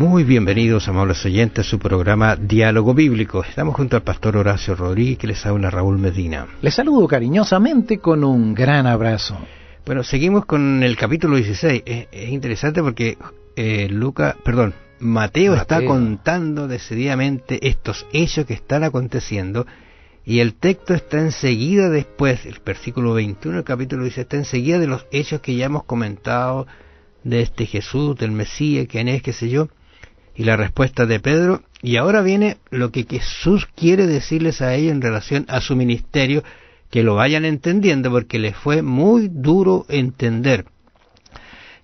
Muy bienvenidos, amables oyentes, a su programa Diálogo Bíblico. Estamos junto al pastor Horacio Rodríguez, que les habla Raúl Medina. Les saludo cariñosamente con un gran abrazo. Bueno, seguimos con el capítulo 16. Es interesante porque Mateo está contando decididamente estos hechos que están aconteciendo, y el texto está enseguida después, el versículo 21 del capítulo 16, está enseguida de los hechos que ya hemos comentado, de este Jesús, del Mesías, quién es, qué sé yo, y la respuesta de Pedro, y ahora viene lo que Jesús quiere decirles a ellos en relación a su ministerio, que lo vayan entendiendo, porque les fue muy duro entender.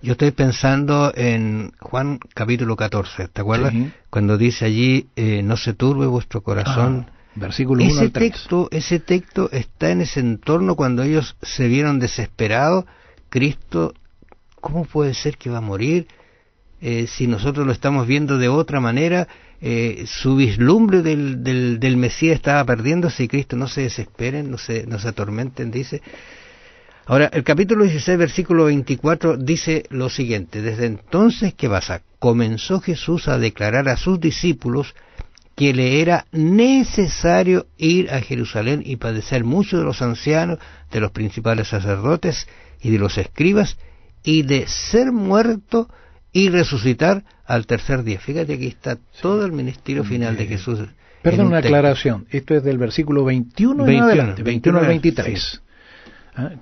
Yo estoy pensando en Juan capítulo 14, ¿te acuerdas? Sí. Cuando dice allí, no se turbe vuestro corazón. Versículo 1 al 3. Ese texto está en ese entorno cuando ellos se vieron desesperados. Cristo, ¿cómo puede ser que va a morir? Si nosotros lo estamos viendo de otra manera, su vislumbre del Mesías estaba perdiéndose, y Cristo, no se desesperen, no se atormenten, dice. Ahora, el capítulo 16, versículo 24, dice lo siguiente: desde entonces, ¿qué pasa? Comenzó Jesús a declarar a sus discípulos que le era necesario ir a Jerusalén y padecer mucho de los ancianos, de los principales sacerdotes y de los escribas, y de ser muerto y resucitar al tercer día. Fíjate, aquí está todo el ministerio final de Jesús. Perdón, una aclaración. Esto es del versículo 21 en adelante, 21 al 23. Sí.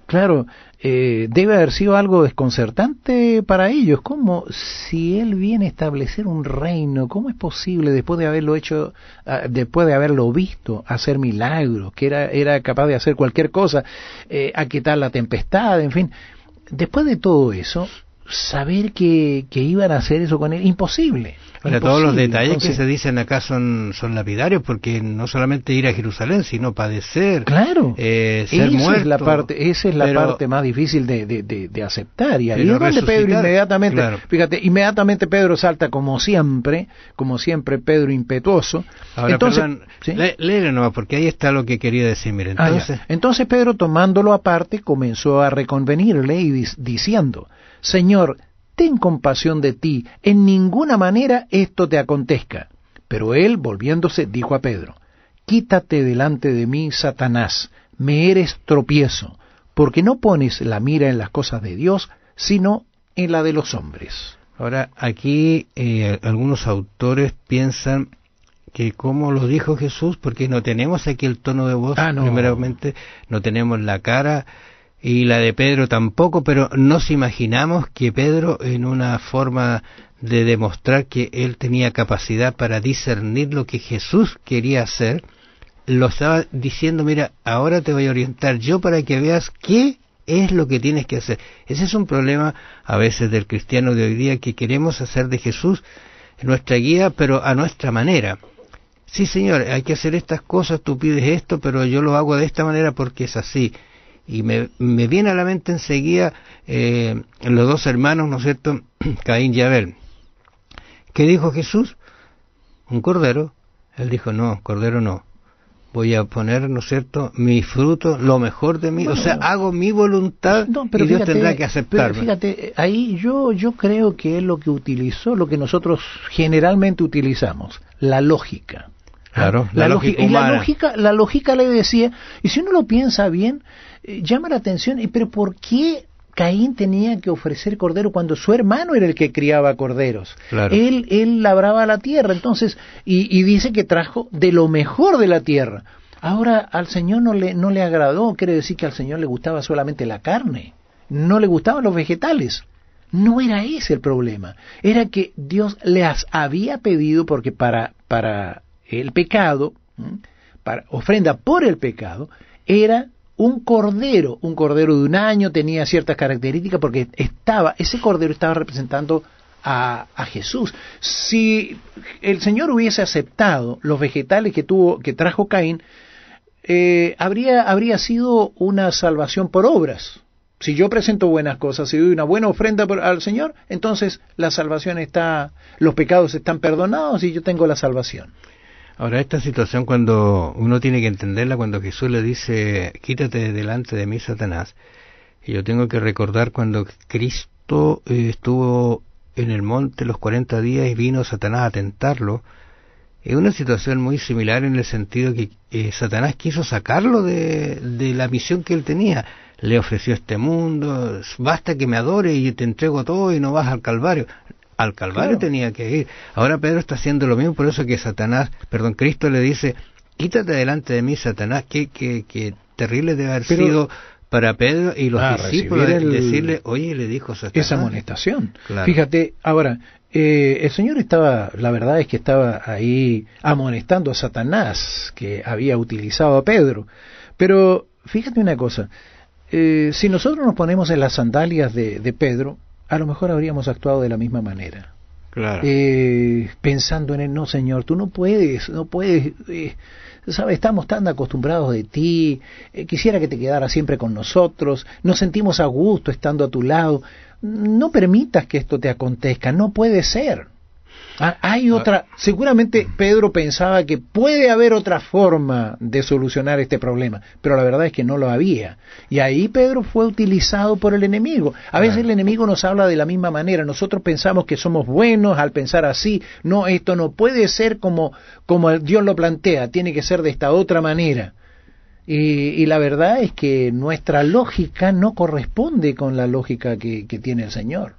Claro, debe haber sido algo desconcertante para ellos. ¿Cómo, si Él viene a establecer un reino, cómo es posible, después de haberlo hecho, después de haberlo visto, hacer milagros, que era capaz de hacer cualquier cosa, aquietar la tempestad, en fin? Después de todo eso, saber que iban a hacer eso con Él, imposible. Ahora, todos los detalles que se dicen acá son lapidarios, porque no solamente ir a Jerusalén, sino padecer, claro, ser muerto. Esa es la parte más difícil de aceptar. Y ahí es donde Pedro inmediatamente, claro. Fíjate, inmediatamente Pedro salta como siempre Pedro impetuoso. Ahora, entonces, perdón, ¿sí? Léelo nomás, porque ahí está lo que quería decir. Mira, entonces Pedro, tomándolo aparte, comenzó a reconvenirle y diciendo: Señor, ten compasión de ti, en ninguna manera esto te acontezca. Pero él, volviéndose, dijo a Pedro: Quítate delante de mí, Satanás, me eres tropiezo, porque no pones la mira en las cosas de Dios, sino en la de los hombres. Ahora, aquí algunos autores piensan que como lo dijo Jesús, porque no tenemos aquí el tono de voz, primeramente, no tenemos la cara, y la de Pedro tampoco, pero nos imaginamos que Pedro, en una forma de demostrar que él tenía capacidad para discernir lo que Jesús quería hacer, lo estaba diciendo: mira, ahora te voy a orientar yo para que veas qué es lo que tienes que hacer. Ese es un problema a veces del cristiano de hoy día, que queremos hacer de Jesús nuestra guía, pero a nuestra manera. Sí, Señor, hay que hacer estas cosas, tú pides esto, pero yo lo hago de esta manera porque es así. Y me viene a la mente enseguida los dos hermanos, ¿no es cierto?, Caín y Abel. ¿Qué dijo Jesús? Un cordero. Él dijo: no, cordero no. Voy a poner, ¿no es cierto?, mi fruto, lo mejor de mí. Bueno, o sea, hago mi voluntad, pero y Dios tendrá que aceptarme. Pero fíjate, ahí yo creo que es lo que utilizó, lo que nosotros generalmente utilizamos, la lógica. Claro, la lógica humana. Y la lógica le decía, y si uno lo piensa bien, llama la atención, pero ¿por qué Caín tenía que ofrecer cordero cuando su hermano era el que criaba corderos? Claro. Él labraba la tierra, entonces, y dice que trajo de lo mejor de la tierra. Ahora al Señor no le agradó, quiere decir que al Señor le gustaba solamente la carne, no le gustaban los vegetales. No era ese el problema, era que Dios les había pedido, porque para el pecado, para ofrenda por el pecado, era un cordero de un año, tenía ciertas características, porque ese cordero estaba representando a Jesús. Si el Señor hubiese aceptado los vegetales que trajo Caín, habría sido una salvación por obras. Si yo presento buenas cosas, si doy una buena ofrenda al Señor, entonces la salvación los pecados están perdonados y yo tengo la salvación. Ahora, esta situación, cuando uno tiene que entenderla, cuando Jesús le dice: quítate delante de mí, Satanás, y yo tengo que recordar cuando Cristo estuvo en el monte los 40 días y vino Satanás a tentarlo. Es una situación muy similar en el sentido que Satanás quiso sacarlo de la misión que él tenía. Le ofreció este mundo, basta que me adore y te entrego todo y no vas al Calvario. Al Calvario claro. Tenía que ir. Ahora Pedro está haciendo lo mismo, por eso que Cristo le dice, quítate delante de mí, Satanás. Qué terrible debe haber sido para Pedro y los discípulos decirle, oye, le dijo Satanás. Esa amonestación. Claro. Fíjate, ahora, el Señor la verdad es que estaba ahí amonestando a Satanás, que había utilizado a Pedro. Pero fíjate una cosa, si nosotros nos ponemos en las sandalias de Pedro, a lo mejor habríamos actuado de la misma manera. Claro. Pensando en él, no, Señor, tú no puedes, ¿sabes? Estamos tan acostumbrados de ti, quisiera que te quedaras siempre con nosotros, nos sentimos a gusto estando a tu lado, no permitas que esto te acontezca, no puede ser. Hay otra, seguramente Pedro pensaba que puede haber otra forma de solucionar este problema, pero la verdad es que no lo había. Y ahí Pedro fue utilizado por el enemigo. A veces el enemigo nos habla de la misma manera. Nosotros pensamos que somos buenos al pensar así. No, esto no puede ser como Dios lo plantea, tiene que ser de esta otra manera. Y la verdad es que nuestra lógica no corresponde con la lógica que tiene el Señor.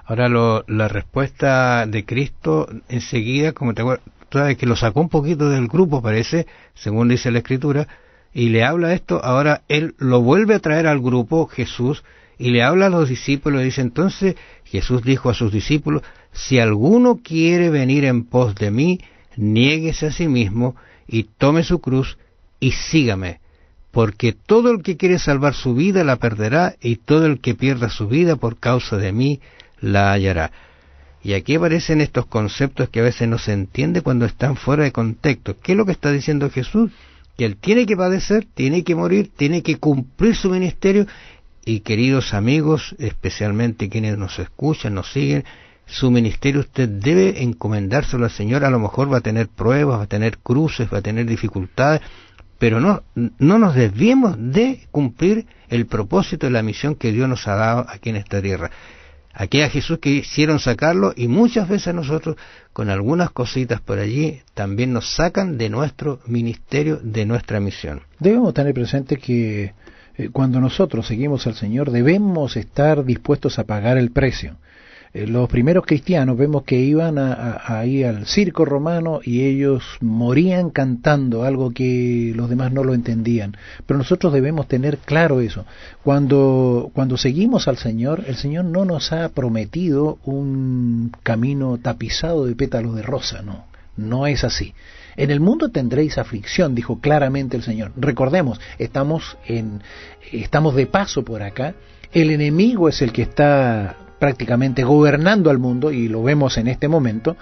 Ahora la respuesta de Cristo enseguida, como tú sabes que lo sacó un poquito del grupo, parece, según dice la Escritura, y le habla esto, ahora él lo vuelve a traer al grupo, Jesús, y le habla a los discípulos, y dice, entonces Jesús dijo a sus discípulos, si alguno quiere venir en pos de mí, niéguese a sí mismo, y tome su cruz, y sígame, porque todo el que quiere salvar su vida la perderá, y todo el que pierda su vida por causa de mí, la hallará. Y aquí aparecen estos conceptos que a veces no se entiende cuando están fuera de contexto. ¿Qué es lo que está diciendo Jesús? Que Él tiene que padecer, tiene que morir, tiene que cumplir su ministerio. Y queridos amigos, especialmente quienes nos escuchan, nos siguen, su ministerio usted debe encomendárselo al Señor. A lo mejor va a tener pruebas, va a tener cruces, va a tener dificultades, pero no nos desviemos de cumplir el propósito y la misión que Dios nos ha dado aquí en esta tierra. Aquí a Jesús que quisieron sacarlo y muchas veces nosotros con algunas cositas por allí también nos sacan de nuestro ministerio, de nuestra misión. Debemos tener presente que cuando nosotros seguimos al Señor debemos estar dispuestos a pagar el precio. Los primeros cristianos vemos que iban ahí al circo romano y ellos morían cantando, algo que los demás no lo entendían. Pero nosotros debemos tener claro eso. Cuando seguimos al Señor, el Señor no nos ha prometido un camino tapizado de pétalos de rosa, no es así. En el mundo tendréis aflicción, dijo claramente el Señor. Recordemos, estamos de paso por acá. El enemigo es el que está prácticamente gobernando al mundo, y lo vemos en este momento,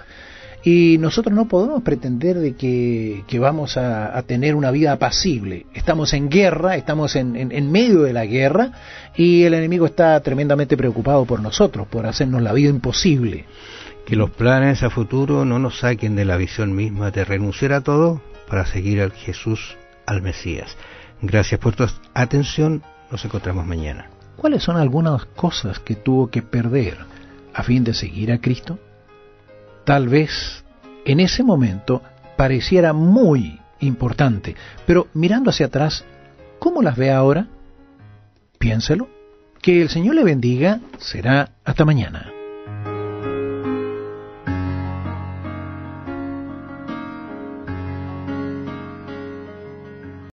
y nosotros no podemos pretender de que vamos a tener una vida apacible. Estamos en guerra, estamos en medio de la guerra, y el enemigo está tremendamente preocupado por nosotros, por hacernos la vida imposible. Que los planes a futuro no nos saquen de la visión misma de renunciar a todo para seguir al Jesús, al Mesías. Gracias por tu atención, nos encontramos mañana. ¿Cuáles son algunas cosas que tuvo que perder a fin de seguir a Cristo? Tal vez en ese momento pareciera muy importante, pero mirando hacia atrás, ¿cómo las ve ahora? Piénselo. Que el Señor le bendiga. Será hasta mañana.